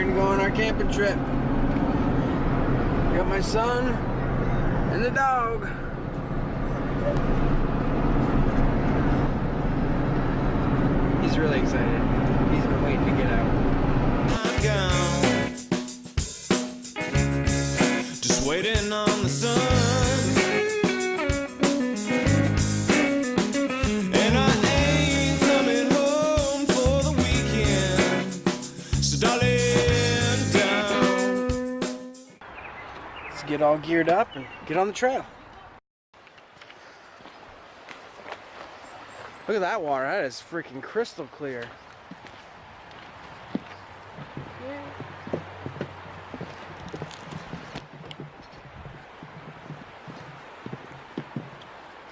ready to go on our camping trip. Got my son and the dog. He's really excited. He's been waiting to get out. I'm gone, just waiting on the sun, and I ain't coming home for the weekend, so darling, down. Let's get all geared up and get on the trail. Look at that water, that is freaking crystal clear.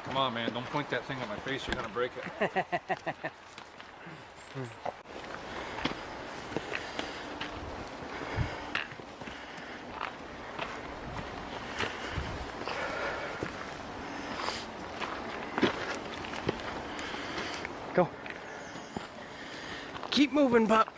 Come on, man, don't point that thing at my face, you're gonna break it. Go. Keep moving, pup.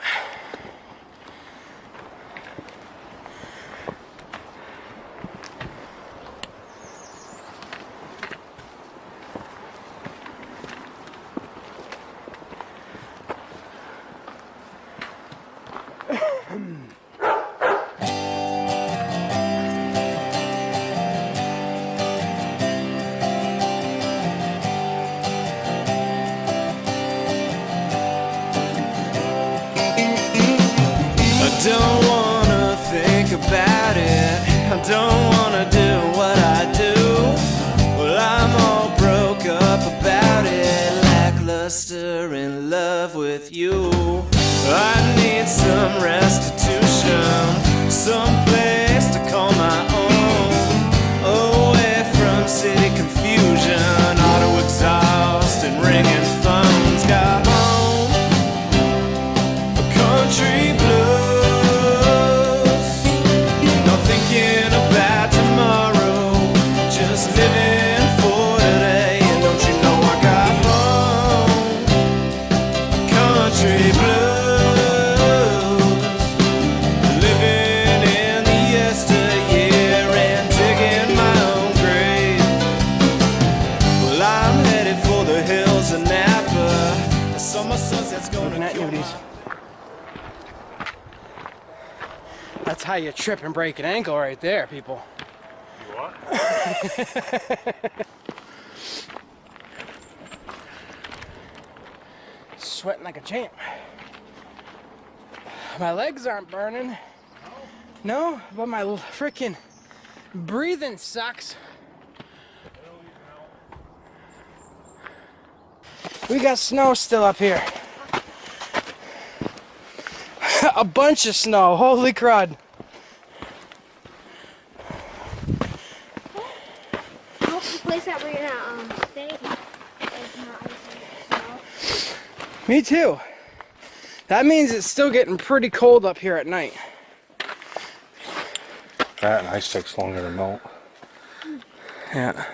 I don't wanna think about it, I don't wanna do what I do. Well, I'm all broke up about it, lackluster in love with you. I need some restitution, some place to call my own, away from city confusion, auto exhaust and ringing phones. Got home, a country blues. Looking at nudies. That's how you trip and break an ankle right there, people. You what? Sweating like a champ. My legs aren't burning. No, but my freaking breathing sucks. We got snow still up here. A bunch of snow, holy crud. I hope the place that we're gonna stay is not snow. Me too. That means it's still getting pretty cold up here at night. That and ice takes longer to melt. Yeah.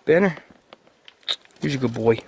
Banner, here's a good boy.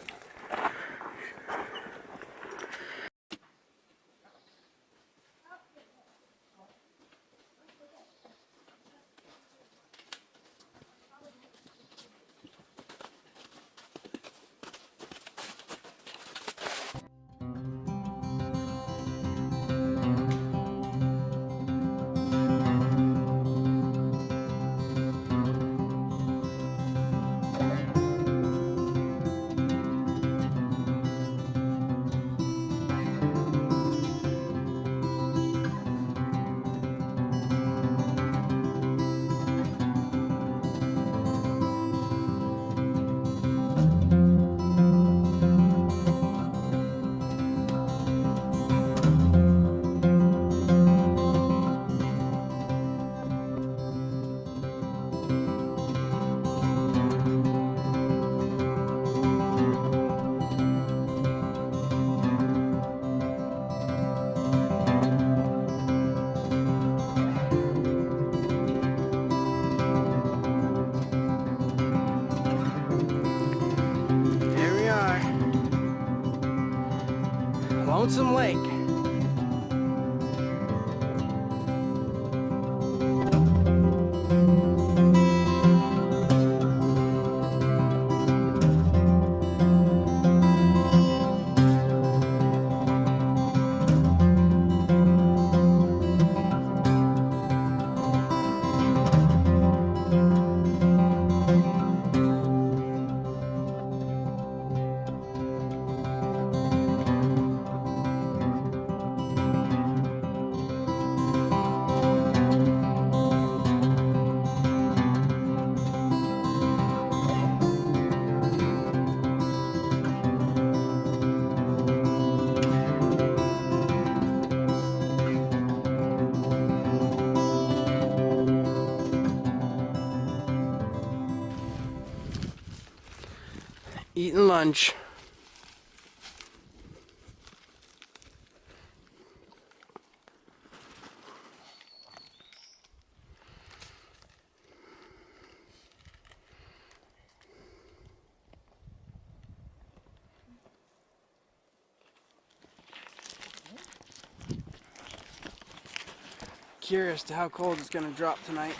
Lonesome Lake. Eating lunch. Curious to how cold it's gonna drop tonight.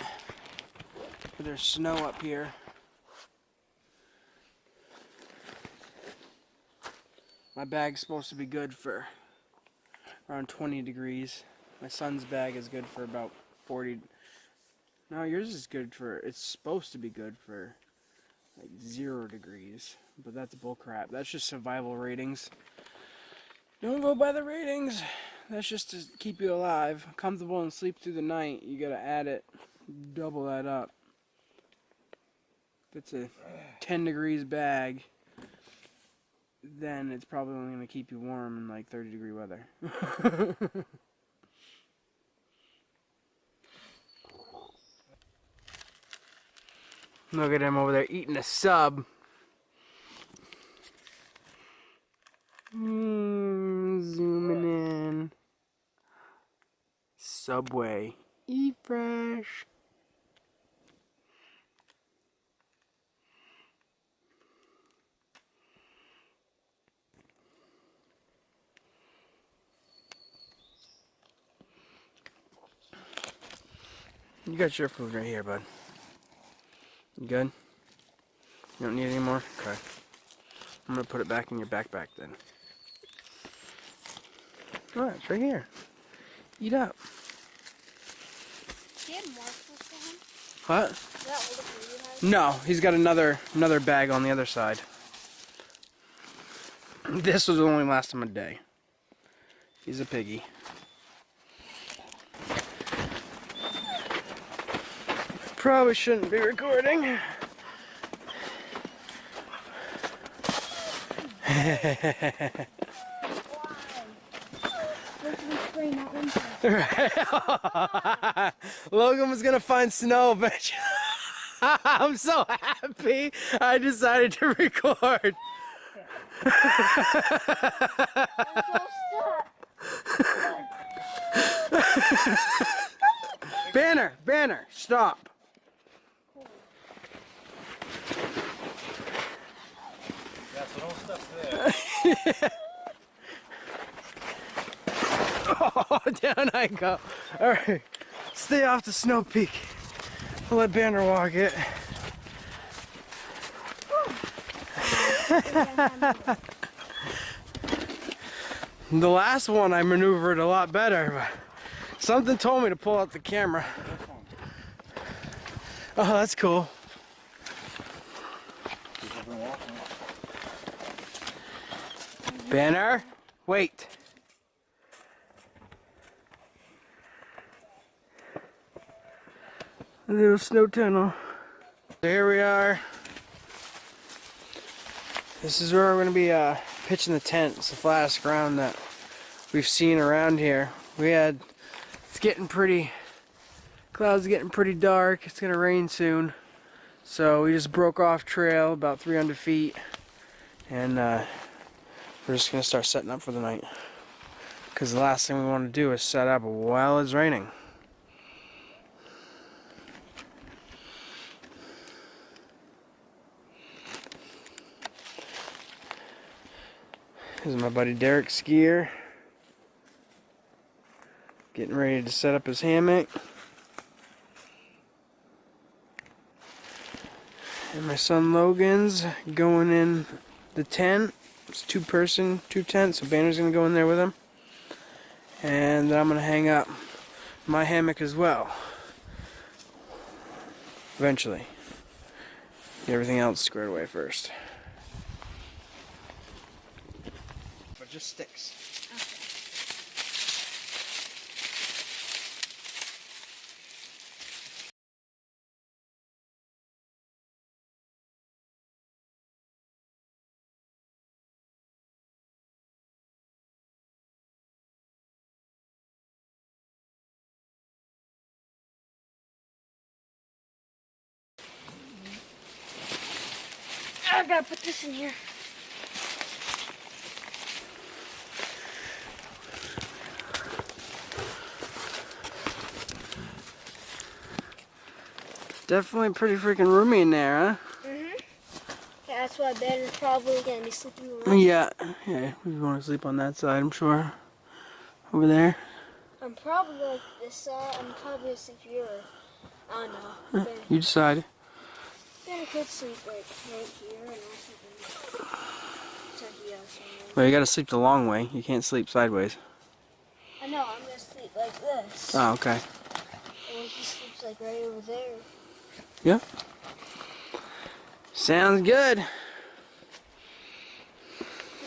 There's snow up here. My bag's supposed to be good for around 20 degrees. My son's bag is good for about 40. No, yours is good for, it's supposed to be good for like 0 degrees. But that's bullcrap. That's just survival ratings. Don't go by the ratings. That's just to keep you alive, comfortable, and sleep through the night. You gotta add it, double that up. If it's a 10 degrees bag, then it's probably only going to keep you warm in like 30-degree weather. Look at him over there eating a sub. Zooming in. Subway. Eat fresh. You got your food right here, bud. You good? You don't need any more? Okay. I'm gonna put it back in your backpack then. Alright, it's right here. Eat up. Do you have more food for him? What? Is that all the food you have? No, he's got another bag on the other side. This was only last him a day. He's a piggy. Probably shouldn't be recording. Logan was gonna find snow, but I'm so happy I decided to record. Banner, stop. Yeah, so don't step there. Oh, down I go. Alright, stay off the snow peak. I'll let Banner walk it. The last one I maneuvered a lot better, but something told me to pull out the camera. Oh, that's cool. Banner, wait. A little snow tunnel. So here we are. This is where we're going to be pitching the tent. It's the flattest ground that we've seen around here. It's getting pretty, clouds are getting pretty dark. It's going to rain soon. So we just broke off trail about 300 feet. And we're just going to start setting up for the night. Because the last thing we want to do is set up while it's raining. This is my buddy Derek's gear. Getting ready to set up his hammock. And my son Logan's going in the tent. It's 2-person, 2 tents, so Banner's gonna go in there with him. And then I'm gonna hang up my hammock as well. Eventually. Get everything else squared away first. But just sticks. I gotta put this in here. Definitely pretty freaking roomy in there, huh? Yeah, that's why Banner's probably gonna be sleeping around. Yeah, we want to sleep on that side, I'm sure. Over there. I'm probably like this side. I'm probably gonna sleep here. I don't know. Banner, You decide. Banner could sleep like right here, and I'll sleep in here somewhere. Well, you gotta sleep the long way. You can't sleep sideways. I know. I'm gonna sleep like this. Oh, okay. And he sleeps like right over there. Yeah. Sounds good. You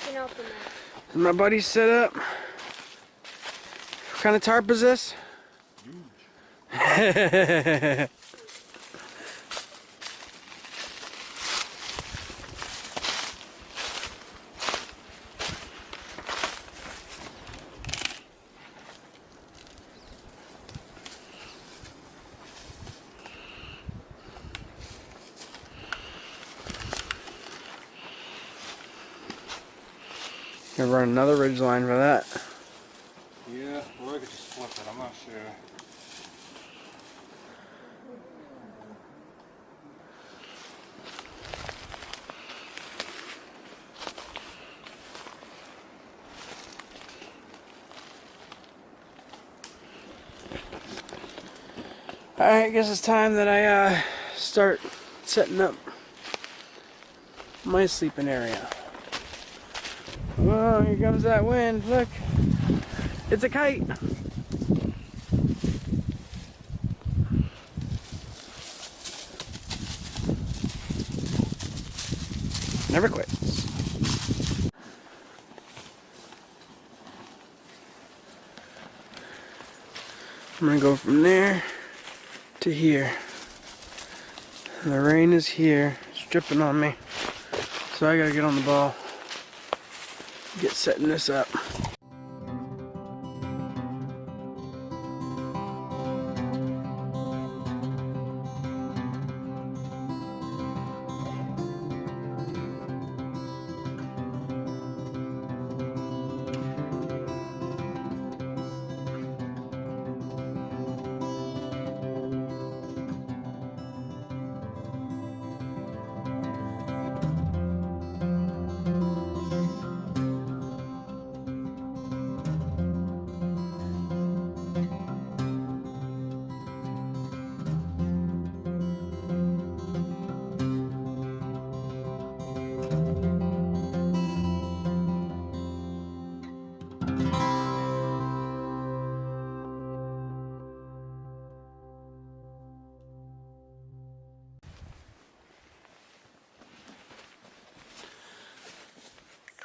can open that. My buddy's set up. What kind of tarp is this? Gonna run another ridge line for that. Yeah, or I could just flip it, I'm not sure. Alright, I guess it's time that I start setting up my sleeping area. Whoa, here comes that wind. Look. It's a kite. Never quits. I'm gonna go from there to here. And the rain is here. It's dripping on me. So I gotta get on the ball. Get setting this up.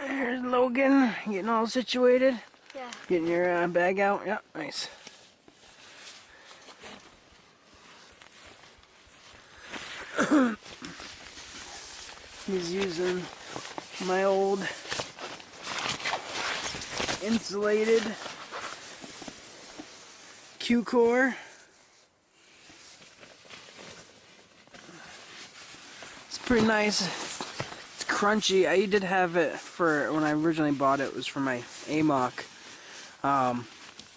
There's Logan, getting all situated. Yeah. Getting your bag out. Yep, nice. He's using my old insulated Q-Core. It's pretty nice. It's crunchy. I did have it for when I originally bought it. It was for my AMOC,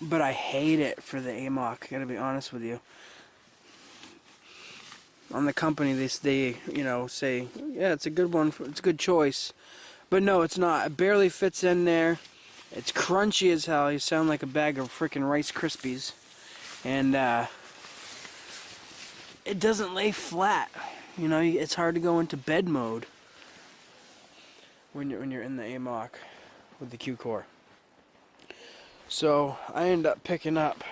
but I hate it for the AMOC. Gotta be honest with you. On the company, they you know say, yeah, it's a good one. It's a good choice, But no, it's not. It barely fits in there. It's crunchy as hell. You sound like a bag of freaking Rice Krispies. And it doesn't lay flat. You know, it's hard to go into bed mode when you're in the AMOC with the Q-Core. So I end up picking up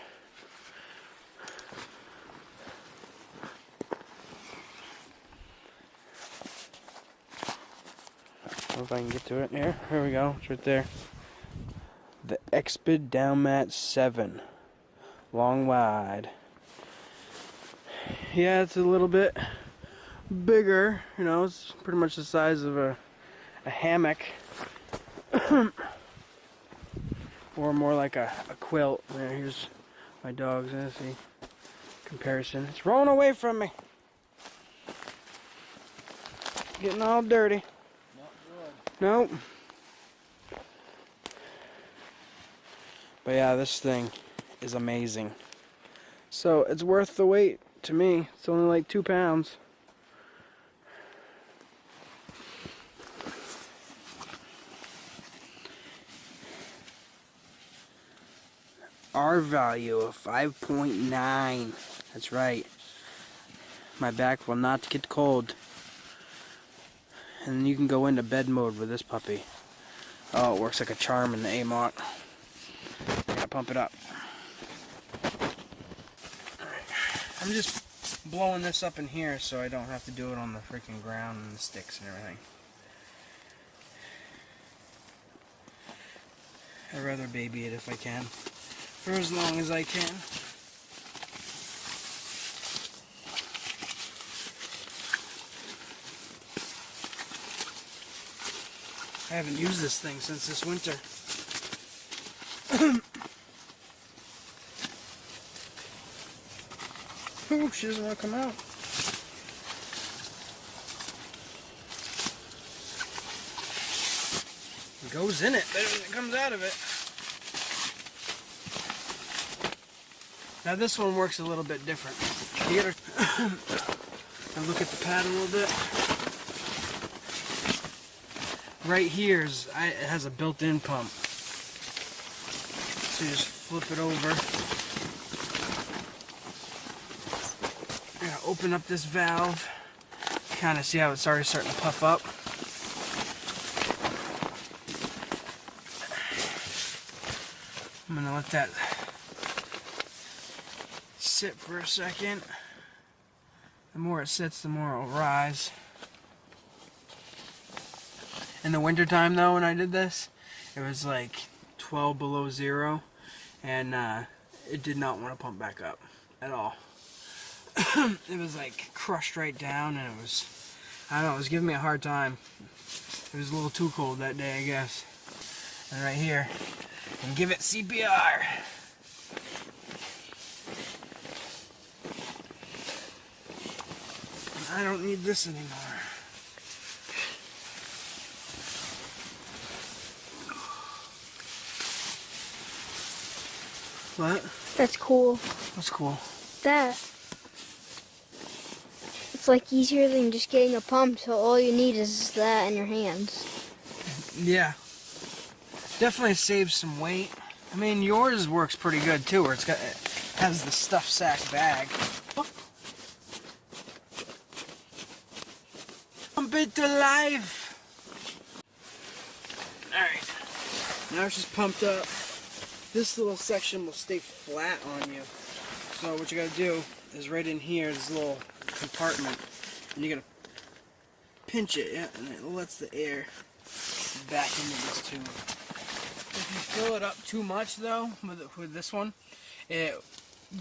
if I can get to it here. Here we go. It's right there. The Exped Downmat 7. Long wide. Yeah, it's a little bit bigger. You know, it's pretty much the size of a hammock. Or more like a quilt. There, here's my dog's. See comparison. It's rolling away from me. Getting all dirty. Nope. But yeah, this thing is amazing. So it's worth the wait to me. It's only like 2 pounds. R value of 5.9. That's right. My back will not get cold. And you can go into bed mode with this puppy. Oh, it works like a charm in the AMOC. I gotta pump it up. I'm just blowing this up in here so I don't have to do it on the freaking ground and the sticks and everything. I'd rather baby it if I can. For as long as I can. I haven't used this thing since this winter. Ooh, she doesn't want to come out. It goes in it better than it comes out of it. Now this one works a little bit different. You gotta and look at the pad a little bit. Right here it has a built-in pump. So you just flip it over. You're gonna open up this valve. Kind of see how it's already starting to puff up. I'm gonna let that sit for a second. The more it sits, the more it'll rise. In the wintertime though, when I did this, it was like 12 below zero, and it did not want to pump back up at all. It was like crushed right down, and it was, I don't know, it was giving me a hard time. It was a little too cold that day, I guess. And right here, and give it CPR. I don't need this anymore. What? That's cool. What's cool? That. It's like easier than just getting a pump, so all you need is that in your hands. Yeah. Definitely saves some weight. I mean, yours works pretty good too, where it has the stuff sack bag. Pump it to life. Alright. Now it's just pumped up. This little section will stay flat on you. So what you gotta do is right in here, this little compartment, and you gotta pinch it, yeah, and it lets the air back into this tube. If you fill it up too much though, with this one, it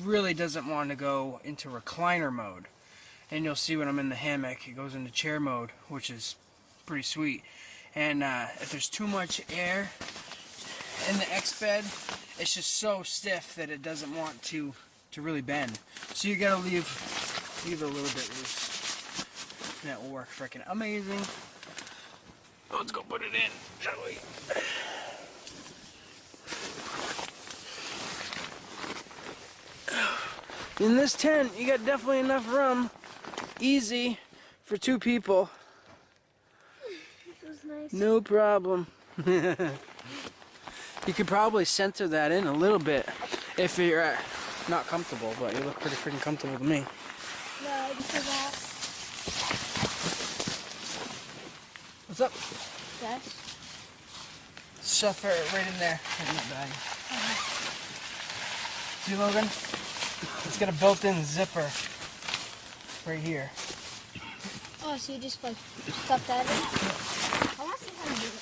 really doesn't want to go into recliner mode. And you'll see when I'm in the hammock, it goes into chair mode, which is pretty sweet. And if there's too much air in the Exped, it's just so stiff that it doesn't want to really bend. So you gotta leave it a little bit loose. And that will work freaking amazing. Let's go put it in, shall we? In this tent, you got definitely enough room. Easy for 2 people. It was nice. guys. No problem. You could probably center that in a little bit if you're not comfortable, but you look pretty freaking comfortable to me. No, because that. What's up? Yes. Stuff right in there, in that bag. See, Logan? It's got a built-in zipper right here. Oh, so you just like stuff that in? I want to see how to do it.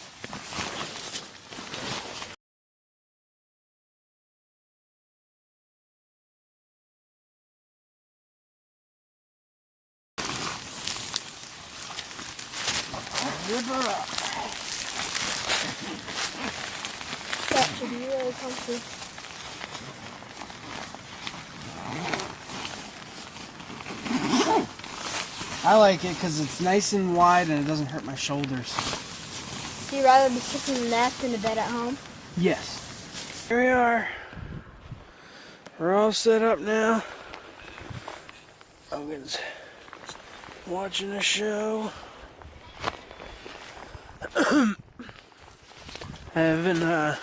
Zipper up. That should be really comfy. I like it because it's nice and wide and it doesn't hurt my shoulders. So you'd rather be sitting in the nest than in bed at home? Yes. Here we are. We're all set up now. Logan's watching a show. I haven't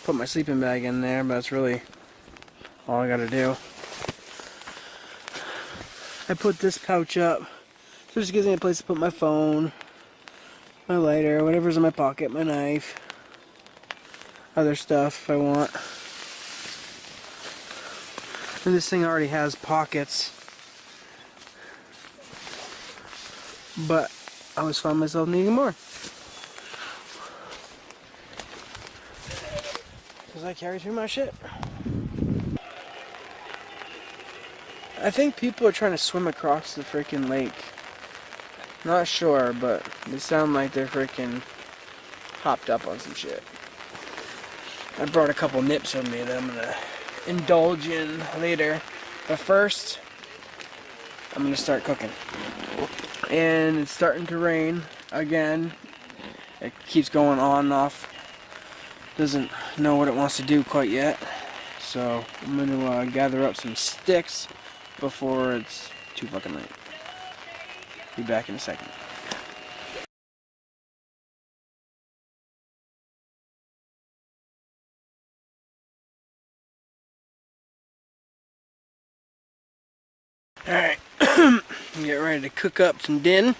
put my sleeping bag in there, but that's really all I gotta do. I put this pouch up, so it just gives me a place to put my phone, my lighter, whatever's in my pocket, my knife, other stuff if I want. And this thing already has pockets, but I always found myself needing more. Because I carry too much shit. I think people are trying to swim across the freaking lake. Not sure, but they sound like they're freaking hopped up on some shit. I brought a couple nips with me that I'm gonna indulge in later. But first, I'm gonna start cooking. And it's starting to rain again. It keeps going on and off. Doesn't know what it wants to do quite yet. So I'm gonna gather up some sticks before it's too fucking late. Be back in a second. Alright, get ready to cook up some din.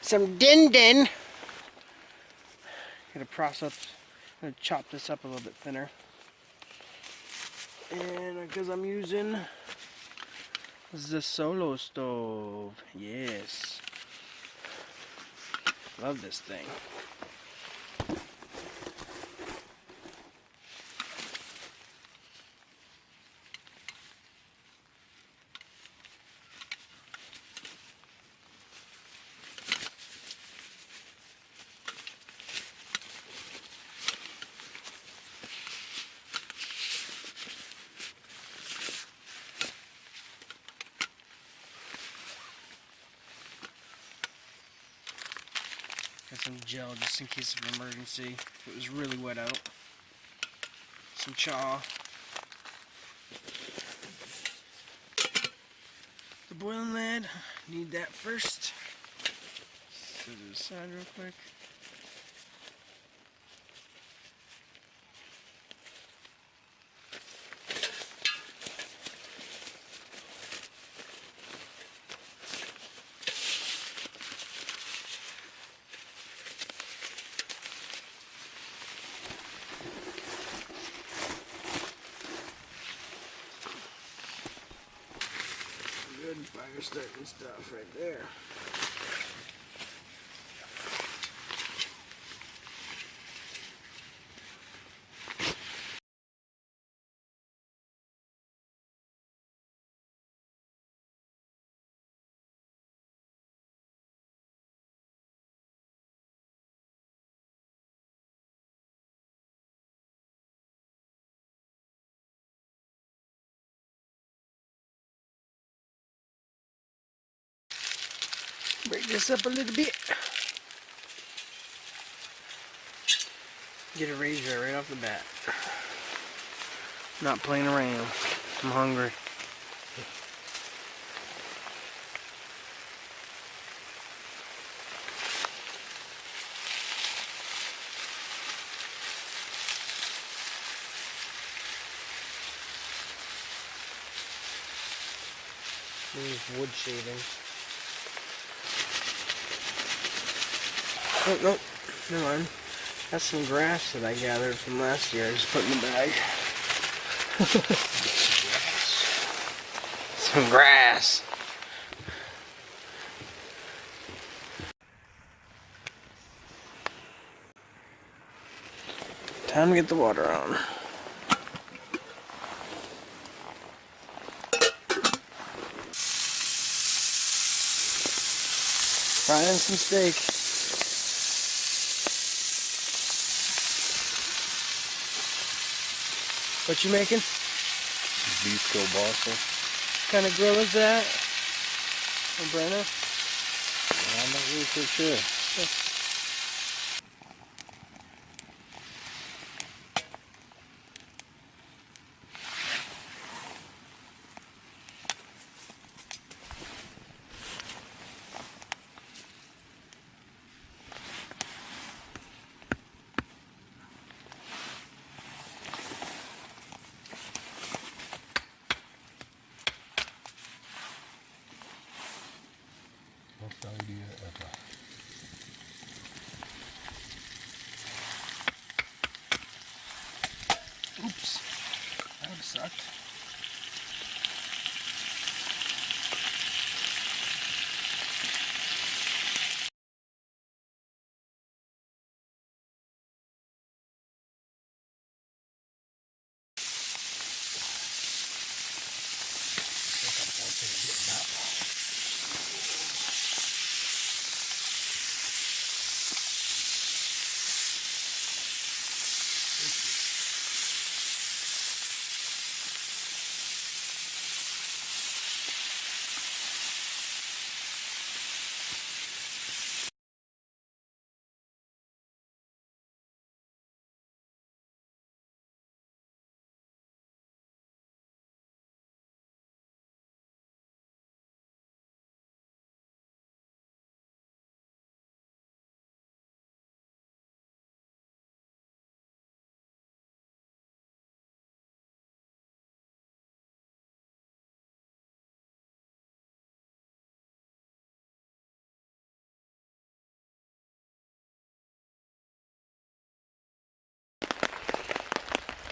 Some din. Gonna gonna chop this up a little bit thinner. And because I'm using the Solo stove. Yes. Love this thing. Got some gel just in case of emergency. If it was really wet out. Some chaw. The boiling lead. Need that first. Set it aside real quick. Good fire starting stuff right there. Break this up a little bit. Get a razor right off the bat. Not playing around. I'm hungry. There's wood shaving. Oh, nope. Never mind. That's some grass that I gathered from last year. I just put in the bag. Some grass. Time to get the water on. Frying some steak. What you making? Beef kielbasa. What kind of grill is that? A Brenner? I'm not really so sure. Best idea ever. Oops. That would suck.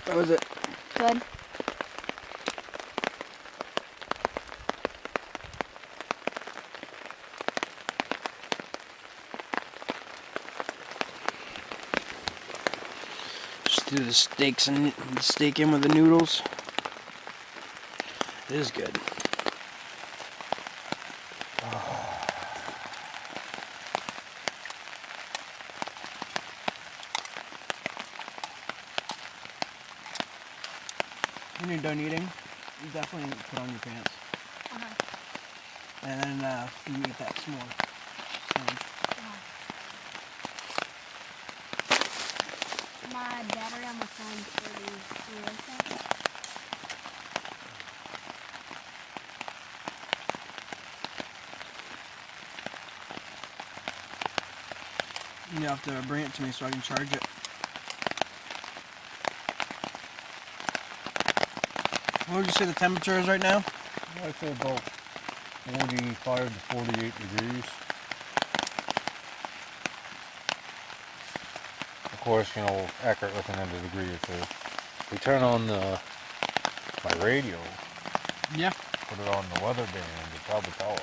How was it? Good. Just do the steaks and the steak in with the noodles. It is good. When you're done eating, you definitely put on your pants. And then you can eat that s'more sandwich. My battery on my phone's 30. You have to bring it to me so I can charge it. What would you say the temperature is right now? I'd say about 45 to 48 degrees. Of course, you know, accurate looking at a degree or two. We turn on my radio, Yeah. put it on the weather band, it'll probably tell us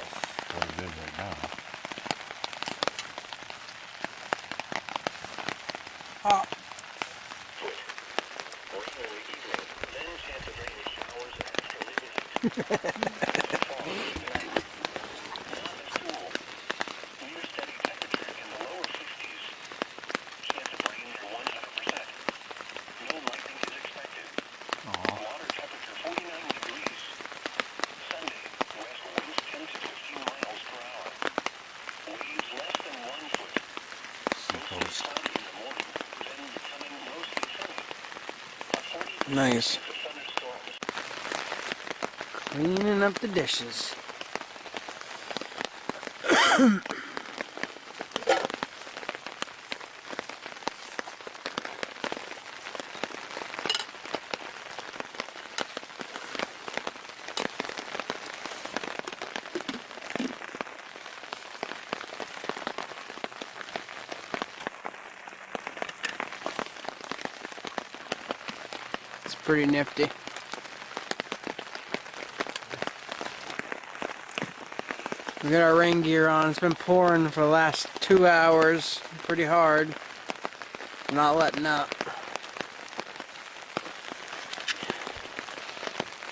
what it is right now. Hot. Nice. Cleaning up the dishes. It's pretty nifty. We got our rain gear on. It's been pouring for the last 2 hours. Pretty hard. Not letting up.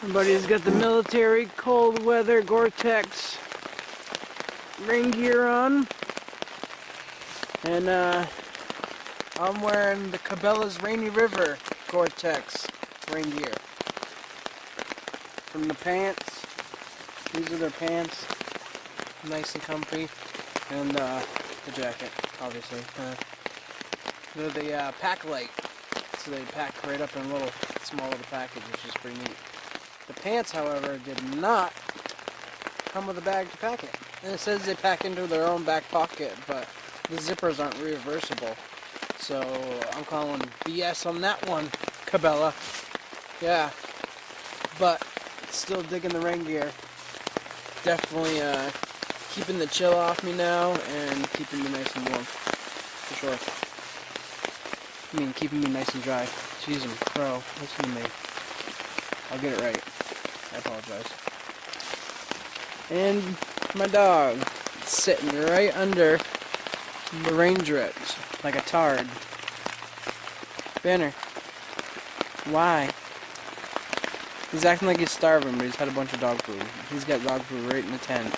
Everybody's got the military cold weather Gore-Tex rain gear on. And I'm wearing the Cabela's Rainy River Gore-Tex rain gear. From the pants. These are their pants. Nice and comfy. And the jacket, obviously. They're the pack light. So they pack right up in a little, small little package, which is pretty neat. The pants, however, did not come with a bag to pack it. And it says they pack into their own back pocket, but the zippers aren't reversible. So I'm calling BS on that one, Cabela. Yeah. But still digging the rain gear. Definitely keeping the chill off me now and keeping me nice and warm. For sure. I mean, keeping me nice and dry. Jeez, I'm pro. Listen to me. I'll get it right. I apologize. And my dog sitting right under the rain drips like a tard. Banner. Why? He's acting like he's starving, but he's had a bunch of dog food. He's got dog food right in the tent.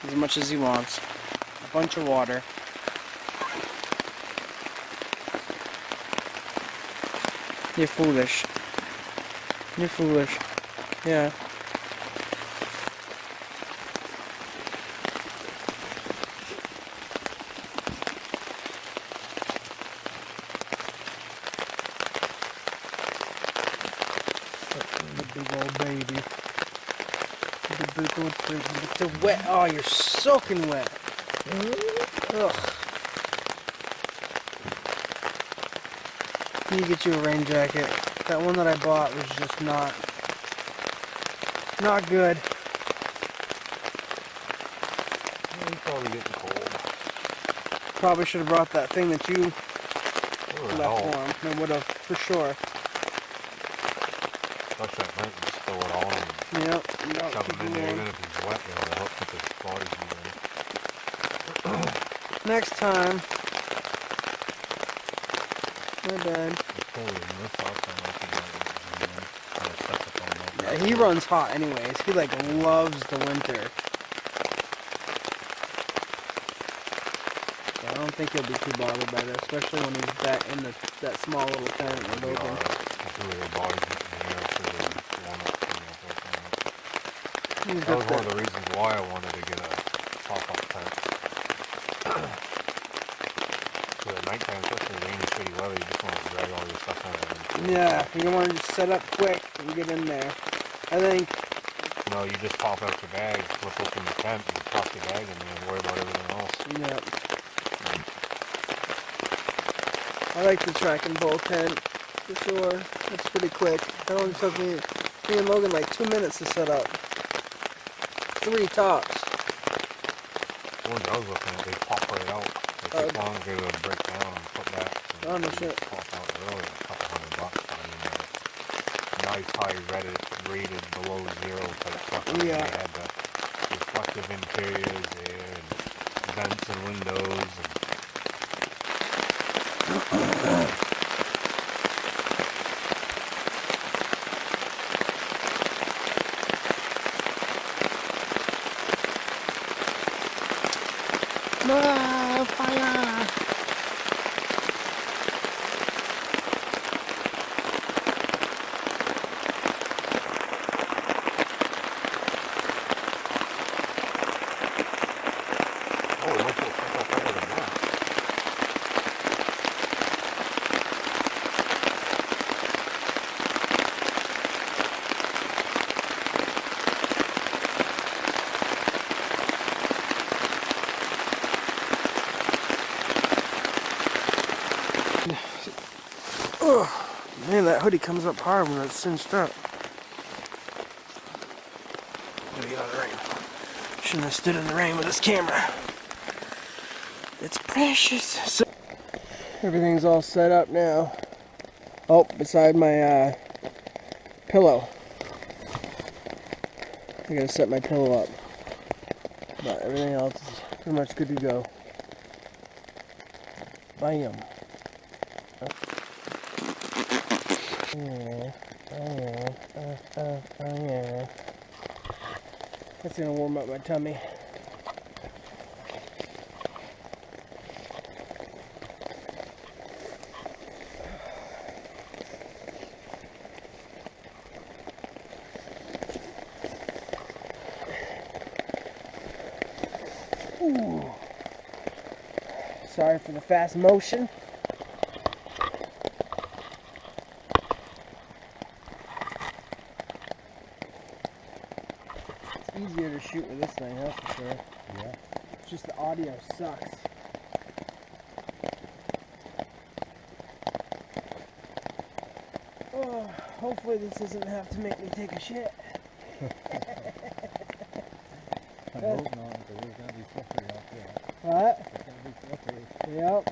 As much as he wants. A bunch of water. You're foolish. You're foolish. Yeah. The big old baby. The big old baby. The wet. Oh, you're soaking wet. Ugh. I need to get you a rain jacket. That one that I bought was just not good. You're probably getting cold. Probably should have brought that thing that you Oh, left hell. for him. It would have, for sure. Touch that night and spill it on him. Yep. And shove him in there, even if he's wet, it'll help keep his body heat in. Next time. My bad. It's cold in this house, I'm looking at it, you know, kind of stuck up on that. Yeah, he runs hot anyways. He like loves the winter. So I don't think he'll be too bothered by that, especially when he's back in that small little tent with It'll be open. alright. It's really your body heat in the air, so it'll warm up, you know, so it's not- He's That got was one of the, the reasons why I wanted to get a pop-up tent. So at nighttime, especially rainy, shitty weather, you just want to drag all your stuff in. yeah, you want to just set up quick and get in there. I think, You know, you just pop out your bag, flip open the tent, and toss your bag in there and worry about everything else. yeah. I like the track and bowl tent, for sure. That's pretty quick. It only took me and Logan like 2 minutes to set up. 3 tops. The ones I was looking at, they pop right out. They take long to break down and put back. So Oh, no they shit. Pop out early, a couple $100. I mean, nice high rated below zero type stuff. And Yeah. They had the reflective interiors there and vents and windows. Ah, fire! Oh, it looks like up better than that. Oh, man, that hoodie comes up hard when it's cinched up. Gotta get out of the rain. Shouldn't have stood in the rain with this camera. It's precious. So, everything's all set up now. Oh, beside my pillow. I gotta set my pillow up. But everything else is pretty much good to go. Bam. Yeah. That's gonna warm up my tummy. Ooh. Sorry for the fast motion. It's easier to shoot with this thing, that's for sure. Yeah. It's just the audio sucks. Oh, hopefully this doesn't have to make me take a shit. I hope not, because it's gonna be slippery out there. What? It's gonna be slippery. Yep.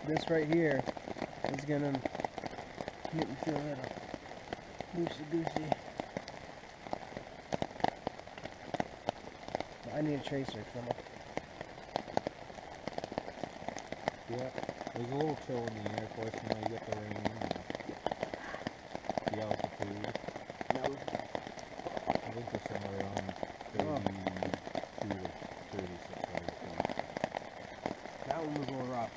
This right here is gonna make me feel a little loosey-goosey. I need a tracer from it. Yeah. There's a little chill in the air, of course, you know, you get the rain and the altitude. I think they're somewhere around 32 to 36 feet. That one was a little rough.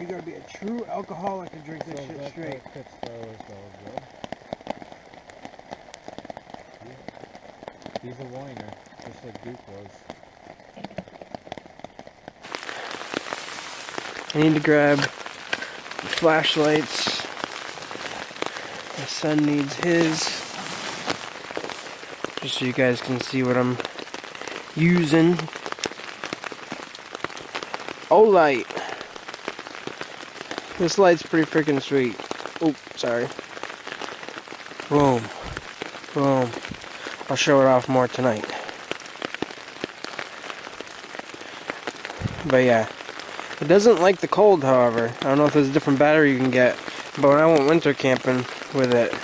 You gotta be a true alcoholic to drink this shit straight. Pit Star is all good. He's a whiner, just like Duke was. I need to grab the flashlights. My son needs his. Just so you guys can see what I'm using. Olight. This light's pretty freaking sweet. Oh, sorry. Boom. Boom. I'll show it off more tonight. But yeah. It doesn't like the cold, however. I don't know if there's a different battery you can get. But when I went winter camping with it...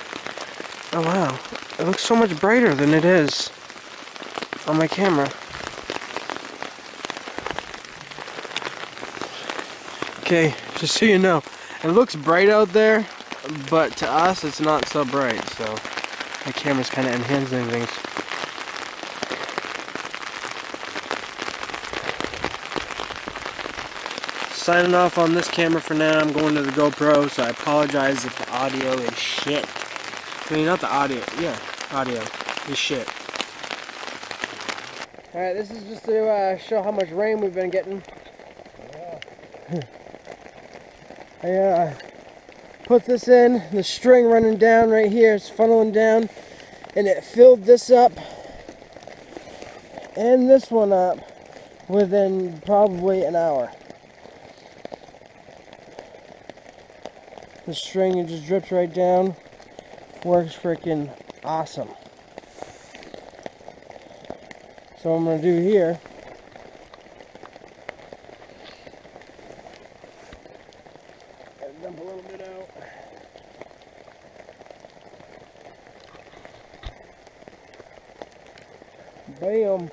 Oh wow. It looks so much brighter than it is on my camera. Okay, just so you know, it looks bright out there, but to us it's not so bright, so my camera's kind of enhancing things. Signing off on this camera for now. I'm going to the GoPro, so I apologize if the audio is shit. I mean, not the audio, yeah, audio is shit. Alright, this is just to show how much rain we've been getting. I put this in, the string running down right here, it's funneling down, and it filled this up and this one up within probably an hour. The string, it just drips right down, works freaking awesome. So what I'm going to do here, dump a little bit out. Bam.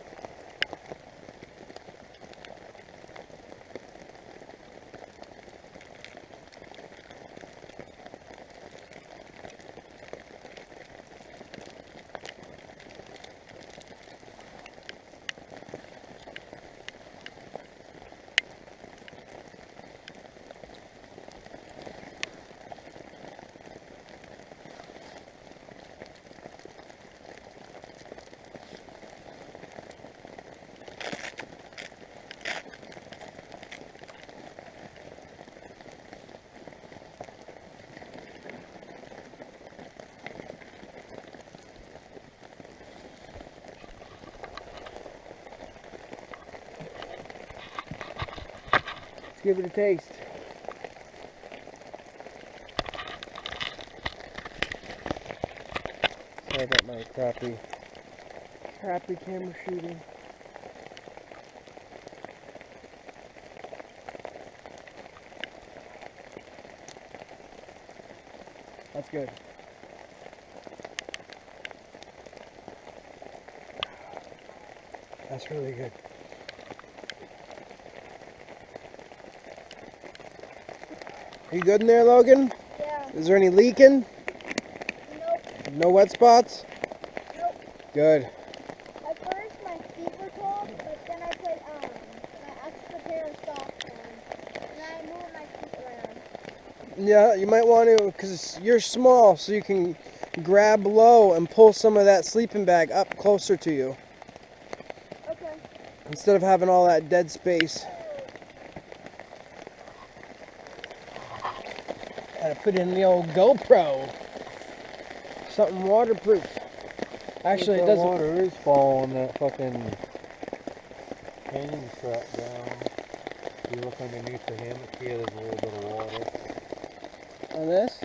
give it a taste. Sorry about my crappy camera shooting. That's good. That's really good. Are you good in there, Logan? Yeah. Is there any leaking? Nope. No wet spots? Nope. Good. At first my feet were cold, but then I put my extra pair of socks on, and I moved my feet around. Yeah, you might want to, because you're small, so you can grab low and pull some of that sleeping bag up closer to you, Okay. instead of having all that dead space. Gotta put in the old GoPro. Something waterproof. Actually, it That doesn't. water is falling that fucking hanging strap down. You look underneath the hammock here, there's a little bit of water. On this?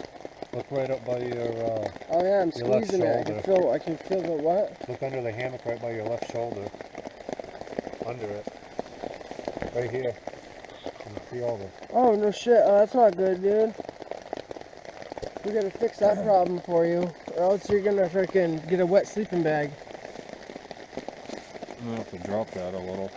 Look right up by your, Oh yeah, I'm Your left squeezing it. shoulder. I can feel the what? look under the hammock right by your left shoulder. Under it. Right here. You can see all the... Oh no shit. Oh, that's not good, dude. We gotta fix that problem for you, or else you're gonna freaking get a wet sleeping bag. I'm gonna have to drop that a little.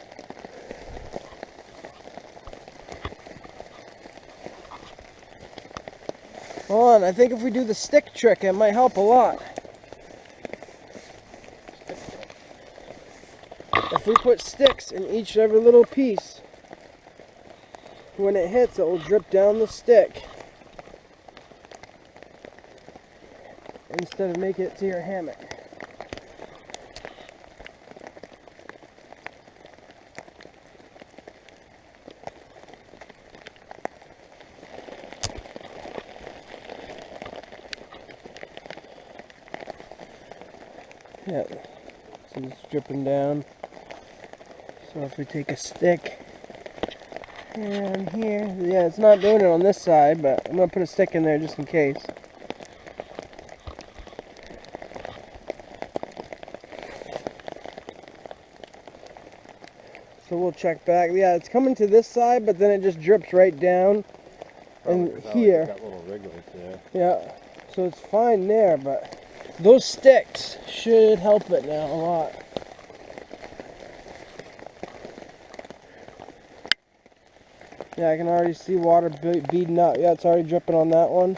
Hold on, I think if we do the stick trick, it might help a lot. If we put sticks in each every little piece, when it hits, it will drip down the stick instead of make it to your hammock. Yeah, so it's dripping down. So if we take a stick and here, yeah, it's not doing it on this side, but I'm gonna put a stick in there just in case. So we'll check back. Yeah, it's coming to this side, but then it just drips right down. And here. That little wriggle there. Yeah, so it's fine there, but those sticks should help it now a lot. Yeah, I can already see water beading up. Yeah, it's already dripping on that one.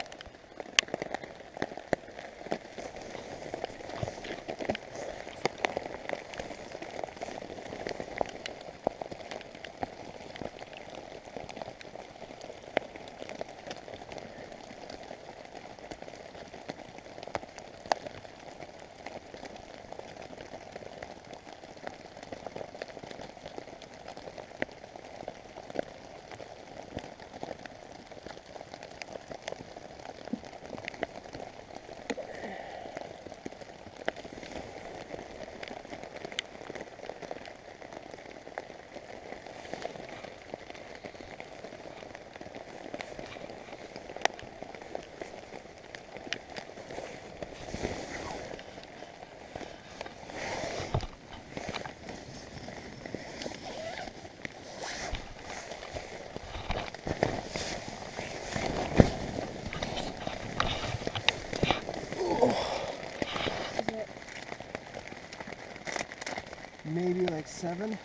Maybe like 7.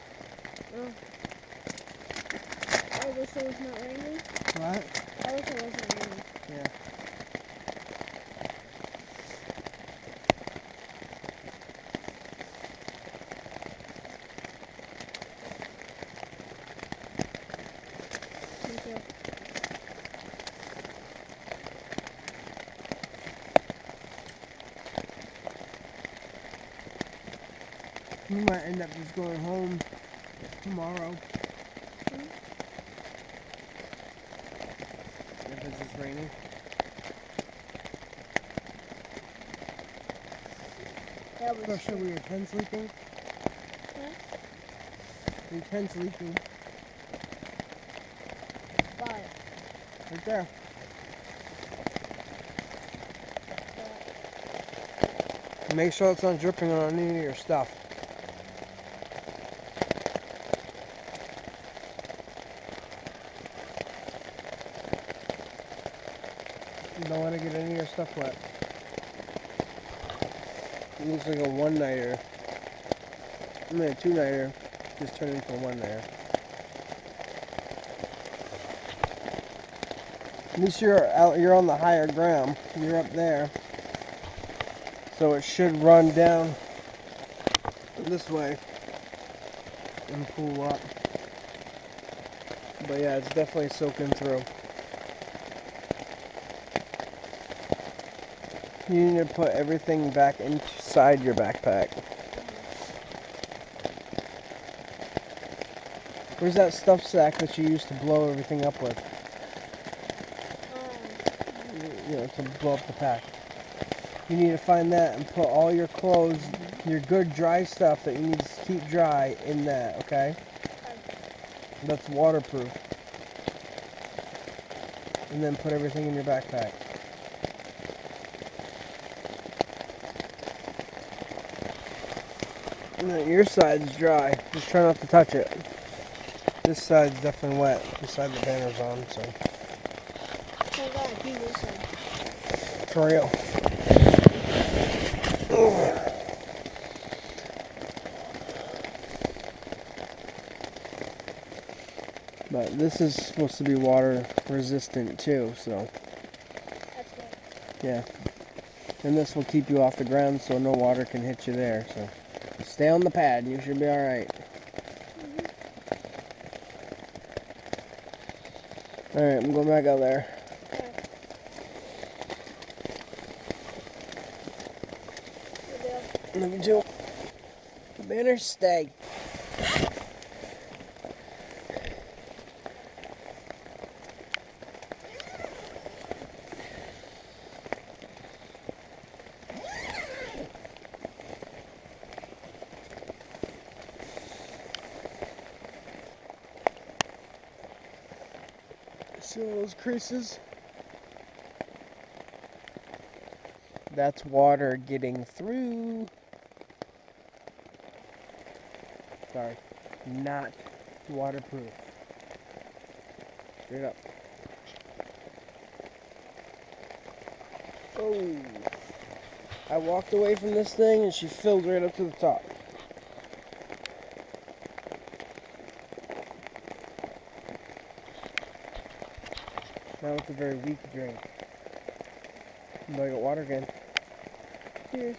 I wish it was not raining. What? I wish it wasn't raining. Yeah. Me too. We might end up just going home tomorrow. If it's just raining. That was Especially we were 10 sleeping. Huh? We were 10 sleeping. far? Right there. Make sure it's not dripping on any of your stuff. You don't want to get any of your stuff wet. It looks like a one-nighter. I mean, a two-nighter just turned into a one-nighter. At least you're on the higher ground. You're up there. So it should run down this way and pool up. But yeah, it's definitely soaking through. You need to put everything back inside your backpack. Where's that stuff sack that you used to blow everything up with? You know, to blow up the pack. You need to find that and put all your clothes, your good dry stuff that you need to keep dry in that, okay? That's waterproof. And then put everything in your backpack. And then your side's dry. Just try not to touch it. This side's definitely wet. This side the banner's on, so. I gotta pee this side. For real. But this is supposed to be water resistant too, so That's good. yeah. And this will keep you off the ground so no water can hit you there, so stay on the pad and you should be alright. Alright, I'm going back out there. Good deal. Let me do. The banner stay. See all those creases? That's water getting through. Sorry, not waterproof. Straight up. Oh, I walked away from this thing and she filled right up to the top. Now it's a very weak drink. But I got water again. Cheers.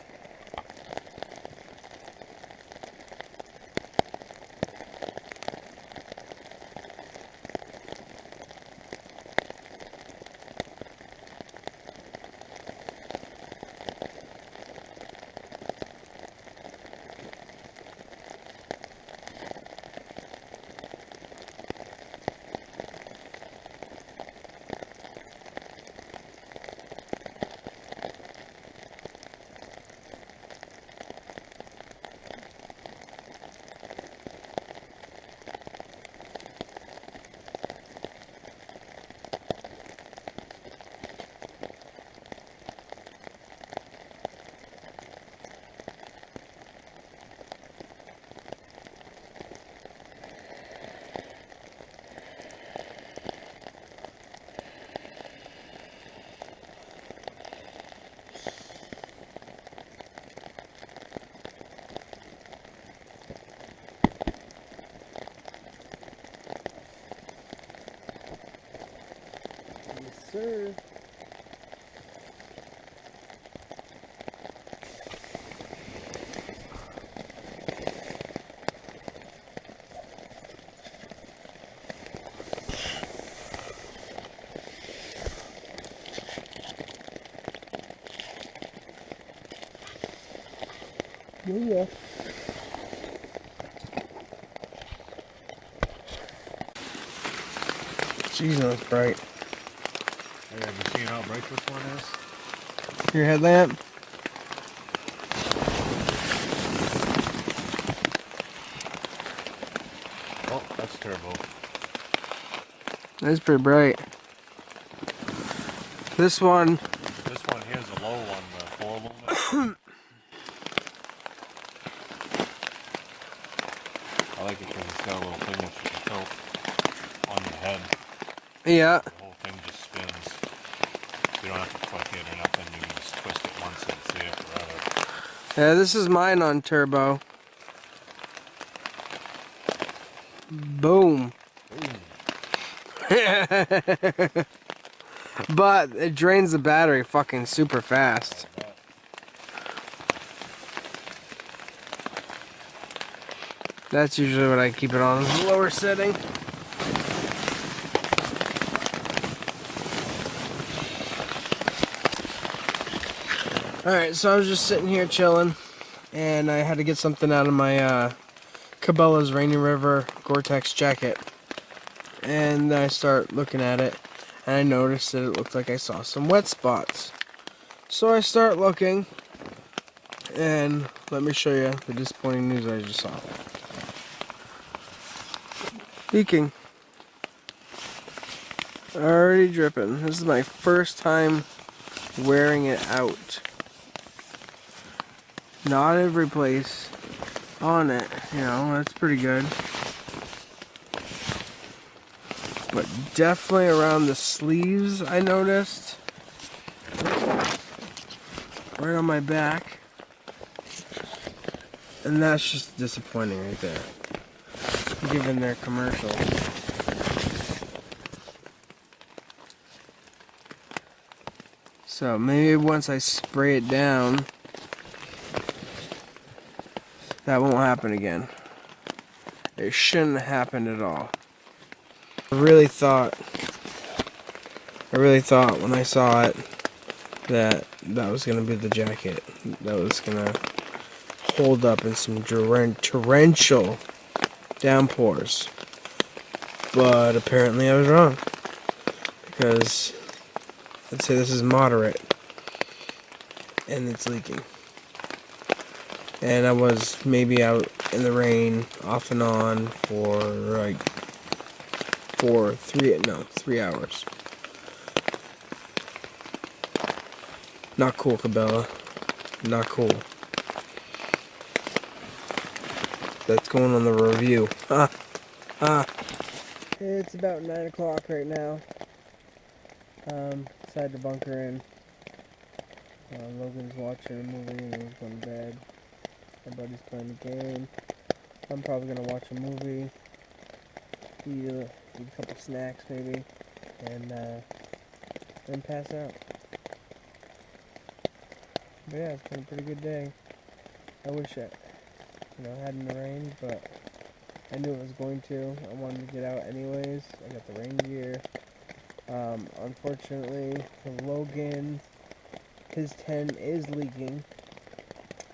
Yes, sir. Yeah. Jeez, that's bright. Hey, have you seen how bright this one is? Your headlamp? Oh, that's turbo. That's pretty bright. This one, This one here's a low one, the 4 lumen. I like it because it's got a little thing that you can tilt on your head. yeah. The whole thing just spins. You don't have to click it or nothing. You can just twist it once and see it forever. Yeah, this is mine on turbo. Boom. But it drains the battery fucking super fast. That's usually what I keep it on, lower setting. Alright, so I was just sitting here chilling, and I had to get something out of my Cabela's Rainy River Gore-Tex jacket. And I start looking at it, and I noticed that it looked like I saw some wet spots. So I start looking, and let me show you the disappointing news I just saw. Leaking. Already dripping. This is my first time wearing it out. Not every place on it, you know, that's pretty good. But definitely around the sleeves I noticed. Right on my back. And that's just disappointing right there. Given their commercial. So maybe once I spray it down, that won't happen again. It shouldn't have happened at all. I really thought when I saw it that was gonna be the jacket that was gonna hold up in some torrential downpours. But apparently I was wrong. Because let's say this is moderate and it's leaking. And I was maybe out in the rain off and on for like 3 hours. Not cool, Cabela. Not cool. That's going on the review. It's about 9 o'clock right now. Decided to bunker in. Logan's watching a movie and he's going to bed. My buddy's playing a game. I'm probably going to watch a movie. Eat a couple snacks maybe. And then pass out. But yeah, it's been a pretty good day. I wish it hadn't rained, but I knew it was going to. I wanted to get out anyways. I got the rain gear. Unfortunately, Logan, his 10 is leaking.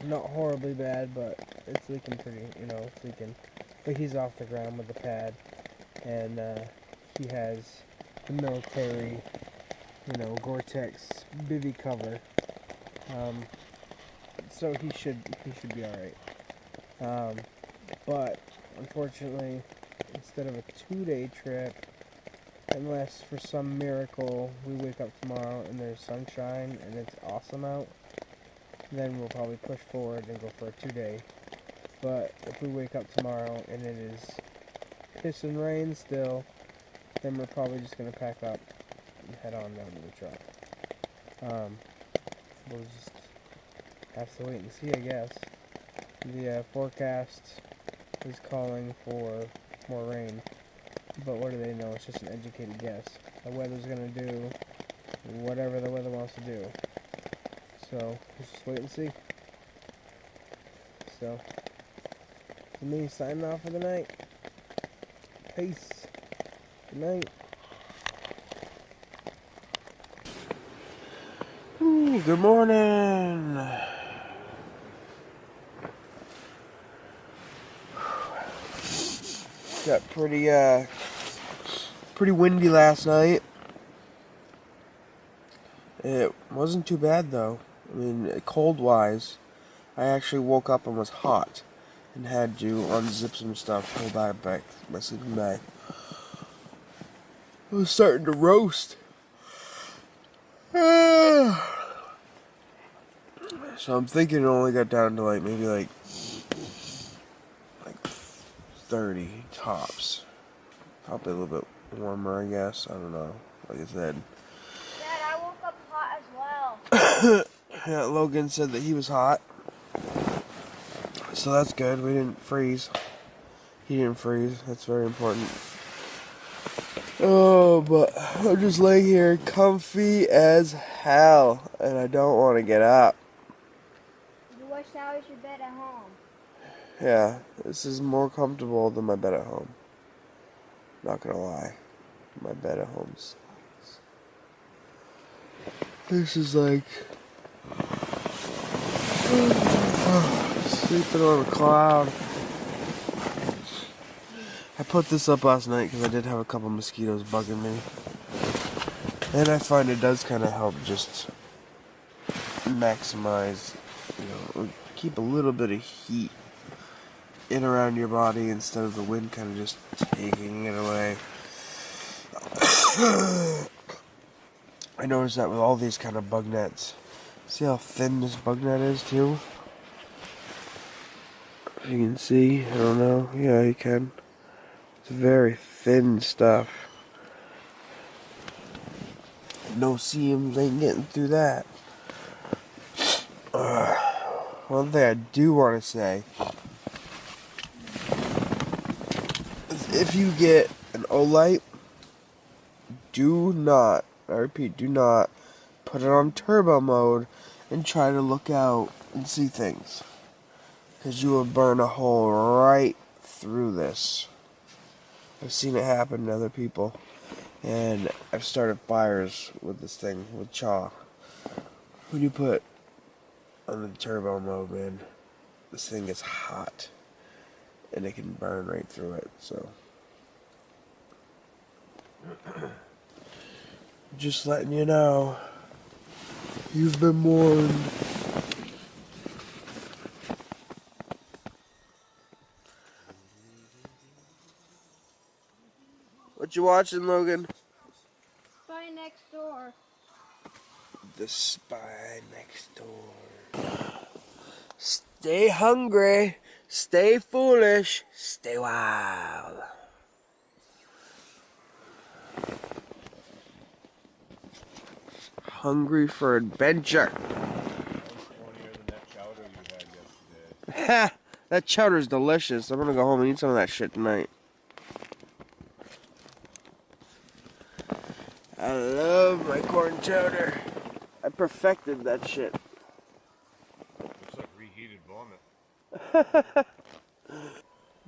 Not horribly bad, but it's leaking pretty, it's leaking. But he's off the ground with the pad, and he has the military, Gore-Tex bivy cover. So he should be alright. But unfortunately, instead of a 2-day trip, unless for some miracle we wake up tomorrow and there's sunshine and it's awesome out, then we'll probably push forward and go for a 2-day. But if we wake up tomorrow and it is piss and rain still, then we're probably just going to pack up and head on down to the truck. We'll just have to wait and see, I guess. The forecast is calling for more rain, but what do they know? It's just an educated guess. The weather's going to do whatever the weather wants to do. So, let's just wait and see. So, for me, signing off for the night. Peace. Good night. Ooh, good morning. Got pretty windy last night. It wasn't too bad though. I mean, cold-wise, I actually woke up and was hot and had to unzip some stuff, pull back my sleeping bag. It was starting to roast. So I'm thinking it only got down to like maybe like 30 tops. Probably a little bit warmer, I guess. I don't know. Like I said. Dad, I woke up hot as well. Yeah, Logan said that he was hot. So that's good. We didn't freeze. He didn't freeze. That's very important. Oh, but I'm just laying here comfy as hell. And I don't want to get up. You wish that was your bed at home. Yeah, this is more comfortable than my bed at home. Not gonna lie. My bed at home sucks. This is like sleeping on a cloud. I put this up last night because I did have a couple mosquitoes bugging me. And I find it does kind of help just maximize, keep a little bit of heat in around your body instead of the wind kind of just taking it away. I noticed that with all these kind of bug nets. See how thin this bug net is too? You can see, I don't know. Yeah, you can. It's very thin stuff. No seams ain't getting through that. One thing I do want to say is if you get an Olight, do not, I repeat, do not put it on turbo mode and try to look out and see things. Because you will burn a hole right through this. I've seen it happen to other people. And I've started fires with this thing, with chaw. When you put on the turbo mode, man, this thing is hot. And it can burn right through it, so. Just letting you know. You've been warned. What you watching, Logan? Spy next door. The Spy Next Door. Stay hungry, stay foolish, stay wild. Hungry for adventure. Ha! That chowder's delicious. I'm gonna go home and eat some of that shit tonight. I love my corn chowder. I perfected that shit. Looks like reheated vomit.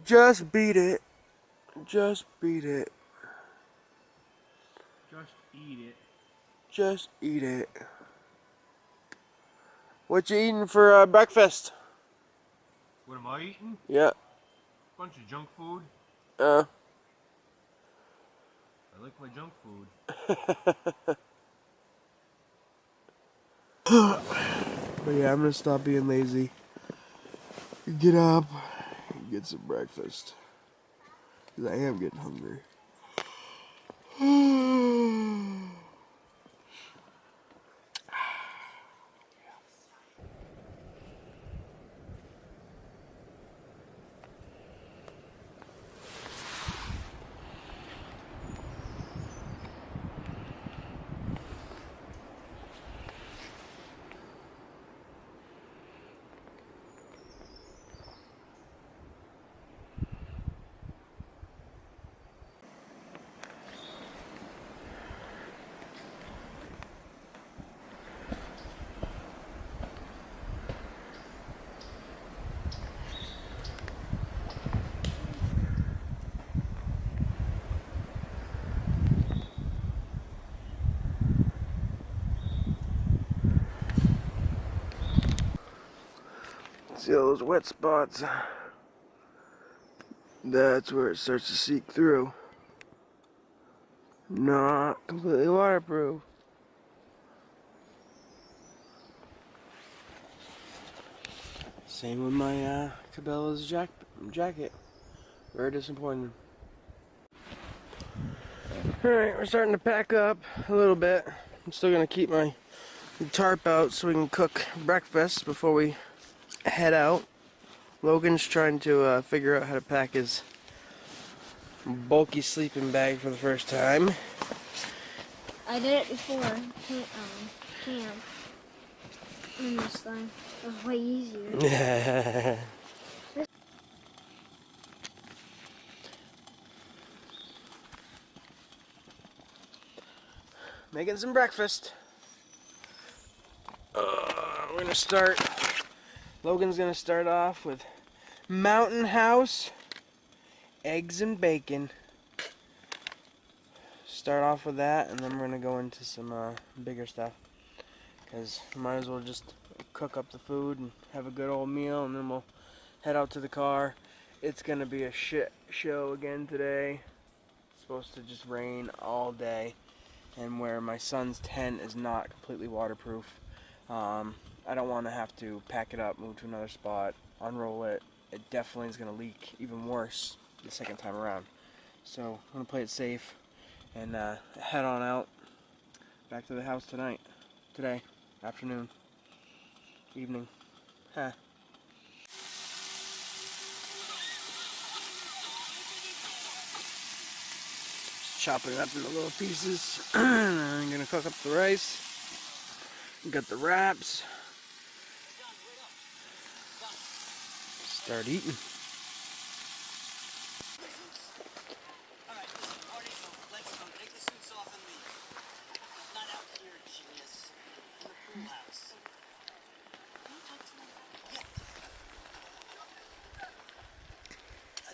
Just beat it. Just beat it. Just eat it. Just eat it. What you eating for breakfast? What am I eating? Yeah. Bunch of junk food. Uh. I like my junk food. But yeah, I'm gonna stop being lazy. Get up and get some breakfast. Cause I am getting hungry. See all those wet spots? That's where it starts to seep through. Not completely waterproof. Same with my Cabela's jacket. Very disappointing. Alright, we're starting to pack up a little bit. I'm still gonna keep my tarp out so we can cook breakfast before we head out. Logan's trying to figure out how to pack his bulky sleeping bag for the first time. I did it before. Camp. And this time it was way easier. Making some breakfast. We're gonna start. Logan's gonna start off with Mountain House eggs and bacon. Start off with that, and then we're gonna go into some bigger stuff. Cause we might as well just cook up the food and have a good old meal, and then we'll head out to the car. It's gonna be a shit show again today. It's supposed to just rain all day. And where my son's tent is not completely waterproof, I don't want to have to pack it up, move to another spot, unroll it. It definitely is going to leak even worse the second time around. So I'm going to play it safe and head on out back to the house today, afternoon, evening. Huh. Chopping it up into little pieces. And I'm gonna cook up the rice. Got the wraps. Start eating. Alright, listen, party, let's go. Take the suits off and leave. Not out here, genius. In the pool house. Can you talk to me? Yeah.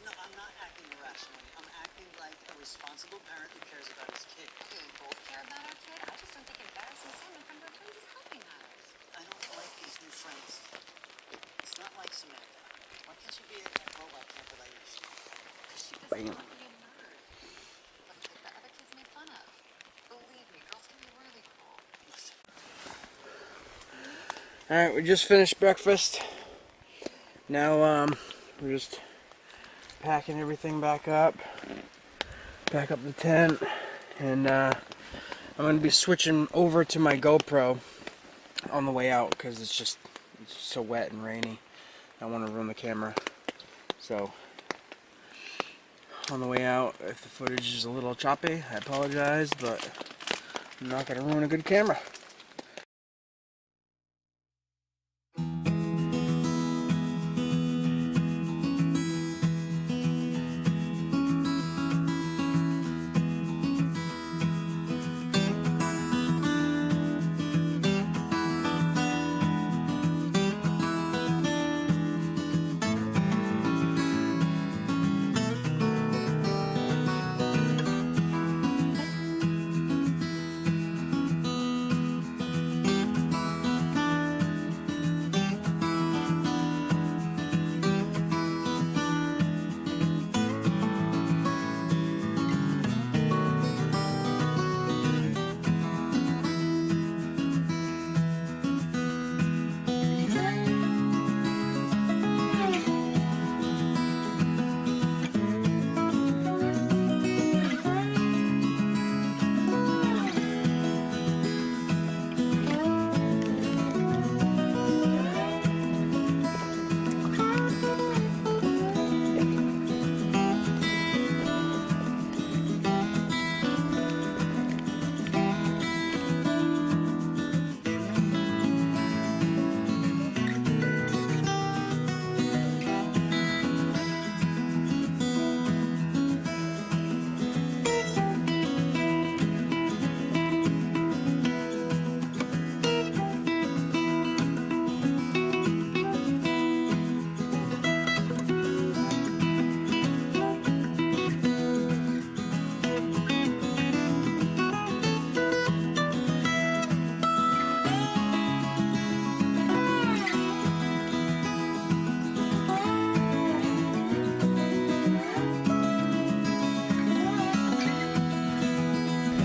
No, I'm not acting irrationally. I'm acting like a responsible parent who cares about his kid. Okay, we both care about our kid. I just don't think embarrassing someone in front of our friends is helping us. I don't like these new friends. It's not like Samantha. Why can't you be a girl like her that I used to? Because she doesn't Bam. want to be a nerd. Like a kid that other kids make fun of. Believe me, girls can be really cool. Alright, we just finished breakfast. Now we're just packing everything back up. Back up the tent. And I'm going to be switching over to my GoPro on the way out because it's so wet and rainy. I don't want to ruin the camera. So on the way out, if the footage is a little choppy, I apologize, but I'm not going to ruin a good camera.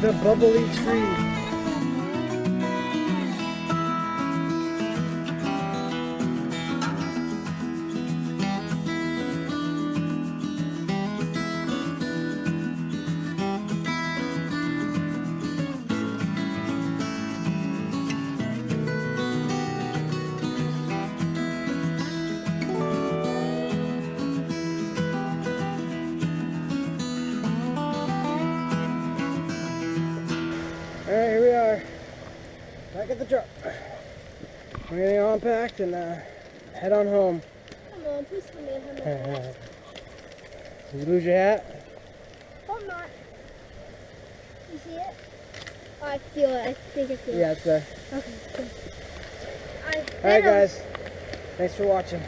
The bubbly tree. back at the truck. We're getting all unpacked and head on home. Come on, please tell me I have my hat. Did you lose your hat? Hope not. You see it? Oh, I feel it. I think I feel it. Yeah, it's there. Okay, good. Alright guys, thanks for watching.